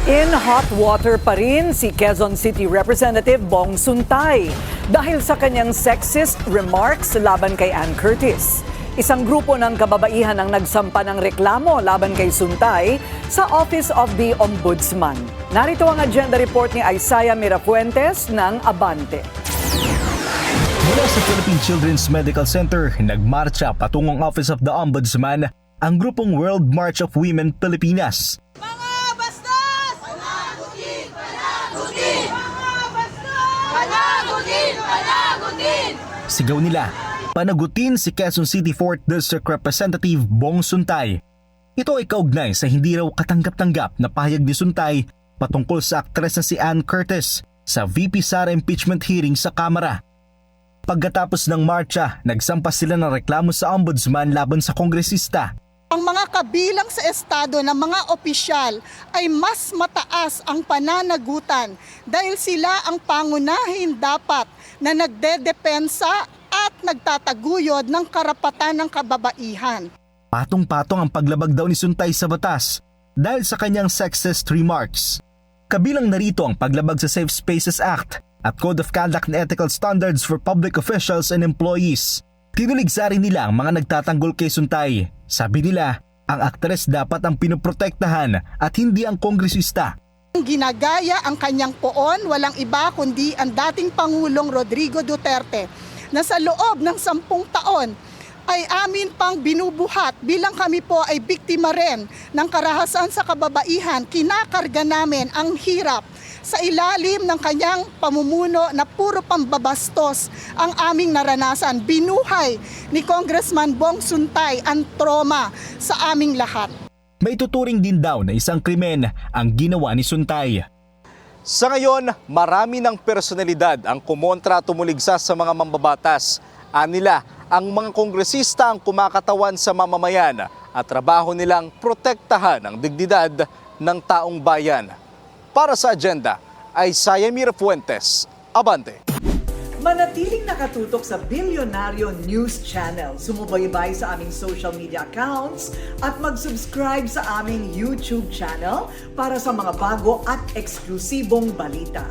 In hot water pa rin si Quezon City Representative Bong Suntay dahil sa kanyang sexist remarks laban kay Ann Curtis. Isang grupo ng kababaihan ang nagsampa ng reklamo laban kay Suntay sa Office of the Ombudsman. Narito ang agenda report ni Isaiah Mirafuentes ng Abante. Mula sa Philippine Children's Medical Center, nagmarcha patungong Office of the Ombudsman ang grupong World March of Women Pilipinas. Sigaw nila, panagutin si Quezon City 4th District Representative Bong Suntay. Ito ay kaugnay sa hindi raw katanggap-tanggap na pahayag ni Suntay patungkol sa aktres na si Ann Curtis sa VP Sara impeachment hearing sa Kamara. Pagkatapos ng marcha, nagsampa sila ng reklamo sa ombudsman laban sa kongresista. Ang mga kabilang sa estado ng mga opisyal ay mas mataas ang pananagutan dahil sila ang pangunahin dapat na nagdedepensa at nagtataguyod ng karapatan ng kababaihan. Patong-patong ang paglabag daw ni Suntay sa batas dahil sa kanyang sexist remarks. Kabilang narito ang paglabag sa Safe Spaces Act at Code of Conduct and Ethical Standards for Public Officials and Employees. Tinuligsa rin nila ang mga nagtatanggol kay Suntay. Sabi nila, ang aktres dapat ang pinoprotektahan at hindi ang kongresista. Ginagaya ang kanyang poon, walang iba kundi ang dating Pangulong Rodrigo Duterte na sa loob ng 10 taon ay amin pang binubuhat bilang kami po ay biktima rin ng karahasan sa kababaihan. Kinakarga namin ang hirap sa ilalim ng kanyang pamumuno na puro pambabastos ang aming naranasan. Binuhay ni Congressman Bong Suntay ang trauma sa aming lahat. May tuturing din daw na isang krimen ang ginawa ni Suntay. Sa ngayon, marami ng personalidad ang kumontra tumuligsa sa mga mambabatas. Anila, ang mga kongresista ang kumakatawan sa mamamayan at trabaho nilang protektahan ang dignidad ng taong bayan. Para sa agenda, Isaiah Mirafuentes, Abante. Manatiling nakatutok sa Bilyonaryo News Channel. Sumubaybay sa aming social media accounts at mag-subscribe sa aming YouTube channel para sa mga bago at eksklusibong balita.